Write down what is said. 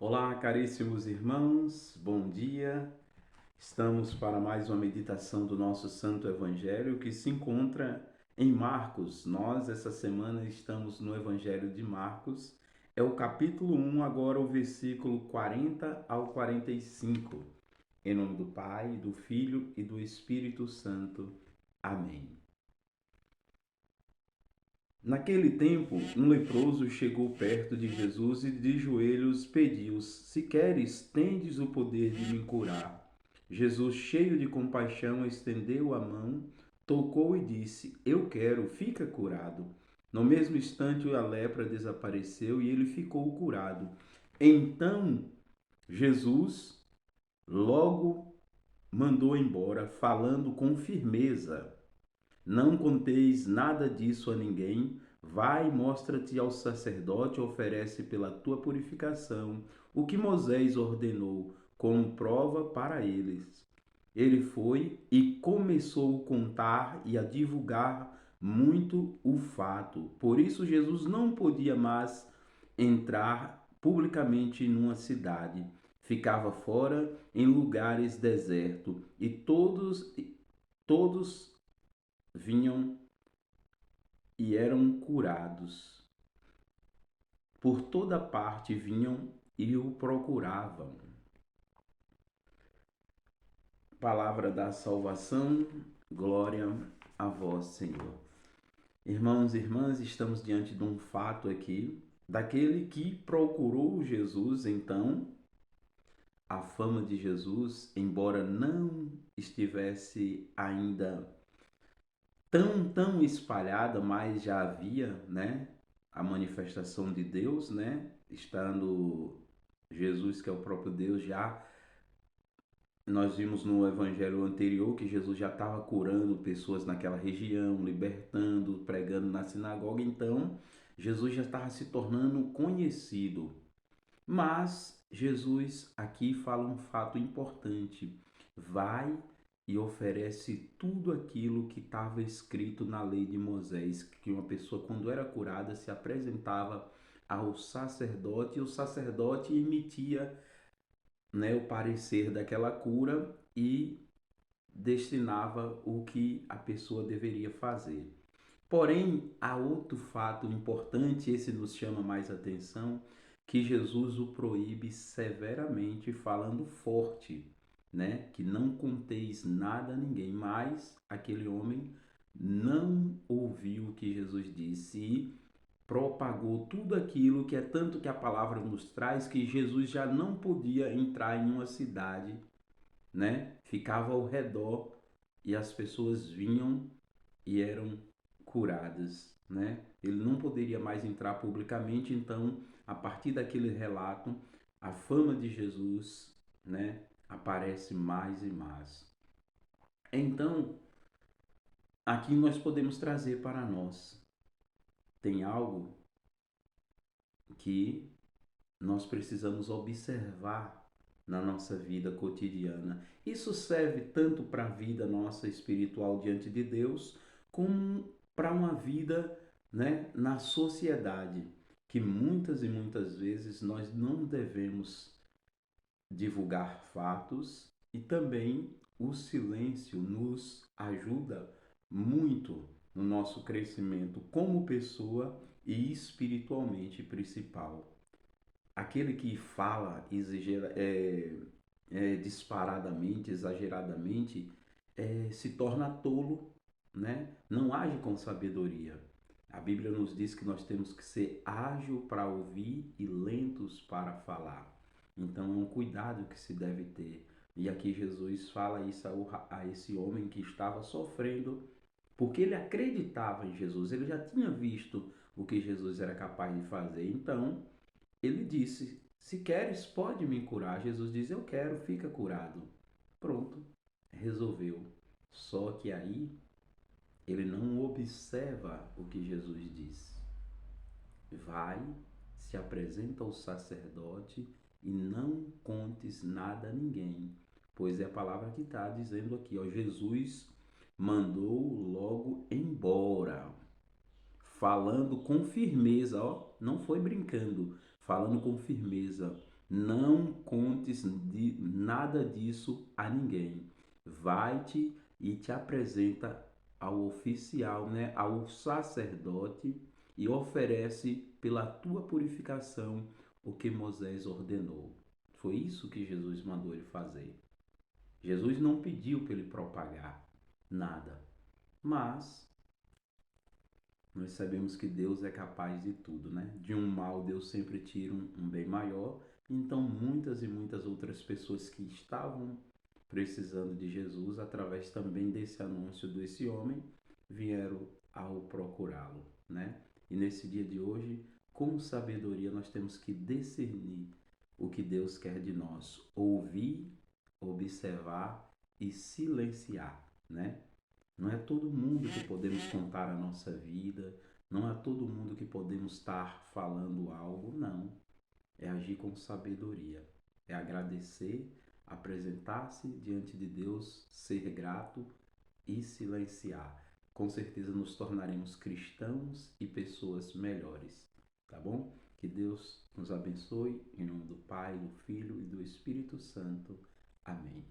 Olá, caríssimos irmãos, bom dia. Estamos para mais uma meditação do nosso Santo Evangelho que se encontra em Marcos. Nós, essa semana, estamos no Evangelho de Marcos. É o capítulo 1, agora o versículo 40 ao 45. Em nome do Pai, do Filho e do Espírito Santo. Amém. Naquele tempo, um leproso chegou perto de Jesus e de joelhos pediu: Se queres, tendes o poder de me curar. Jesus, cheio de compaixão, estendeu a mão, tocou e disse: Eu quero, fica curado. No mesmo instante, a lepra desapareceu e ele ficou curado. Então, Jesus logo mandou embora, falando com firmeza: Não conteis nada disso a ninguém. Vai, mostra-te ao sacerdote, oferece pela tua purificação o que Moisés ordenou, como prova para eles. Ele foi e começou a contar e a divulgar muito o fato. Por isso, Jesus não podia mais entrar publicamente numa cidade. Ficava fora em lugares desertos e todos vinham e eram curados. Por toda parte vinham e o procuravam. Palavra da salvação, glória a vós, Senhor. Irmãos e irmãs, estamos diante de um fato aqui, daquele que procurou Jesus. Então, a fama de Jesus, embora não estivesse ainda tão espalhada, mas já havia, né, a manifestação de Deus, né, estando Jesus, que é o próprio Deus, já nós vimos no evangelho anterior que Jesus já estava curando pessoas naquela região, libertando, pregando na sinagoga. Então, Jesus já estava se tornando conhecido. Mas Jesus aqui fala um fato importante. Vai e oferece tudo aquilo que estava escrito na lei de Moisés, que uma pessoa, quando era curada, se apresentava ao sacerdote e o sacerdote emitia, né, o parecer daquela cura e destinava o que a pessoa deveria fazer. Porém, há outro fato importante, esse nos chama mais atenção, que Jesus o proíbe severamente, falando forte, né? Que não conteis nada a ninguém. Mas aquele homem não ouviu o que Jesus disse e propagou tudo aquilo que é tanto que a palavra nos traz que Jesus já não podia entrar em uma cidade, né? Ficava ao redor e as pessoas vinham e eram curadas, né? Ele não poderia mais entrar publicamente, então, a partir daquele relato, a fama de Jesus, né, aparece mais e mais. Então, aqui nós podemos trazer para nós. Tem algo que nós precisamos observar na nossa vida cotidiana. Isso serve tanto para a vida nossa espiritual diante de Deus, como para uma vida, né, na sociedade, que muitas e muitas vezes nós não devemos divulgar fatos e também o silêncio nos ajuda muito no nosso crescimento como pessoa e espiritualmente principal. Aquele que fala disparadamente, exageradamente, se torna tolo, né? Não age com sabedoria. A Bíblia nos diz que nós temos que ser ágil para ouvir e lentos para falar. Então é um cuidado que se deve ter. E aqui Jesus fala isso a esse homem que estava sofrendo, porque ele acreditava em Jesus, ele já tinha visto o que Jesus era capaz de fazer. Então, ele disse: Se queres, pode me curar. Jesus diz: Eu quero, fica curado. Pronto, resolveu. Só que aí ele não observa o que Jesus diz. Vai, se apresenta ao sacerdote e não contes nada a ninguém, pois é a palavra que está dizendo aqui, ó, Jesus mandou logo embora, falando com firmeza, ó, não foi brincando, falando com firmeza. Não contes de nada disso a ninguém. Vai-te e te apresenta ao oficial, né, ao sacerdote, e oferece pela tua purificação o que Moisés ordenou. Foi isso que Jesus mandou ele fazer. Jesus não pediu para ele propagar nada, mas nós sabemos que Deus é capaz de tudo, né? De um mal, Deus sempre tira um bem maior. Então, muitas e muitas outras pessoas que estavam precisando de Jesus, através também desse anúncio desse homem, vieram ao procurá-lo, né? E nesse dia de hoje, com sabedoria, nós temos que discernir o que Deus quer de nós, ouvir, observar e silenciar, né? Não é todo mundo que podemos contar a nossa vida, não é todo mundo que podemos estar falando algo, não. É agir com sabedoria, é agradecer, apresentar-se diante de Deus, ser grato e silenciar. Com certeza nos tornaremos cristãos e pessoas melhores, tá bom? Que Deus nos abençoe, em nome do Pai, do Filho e do Espírito Santo. Amém.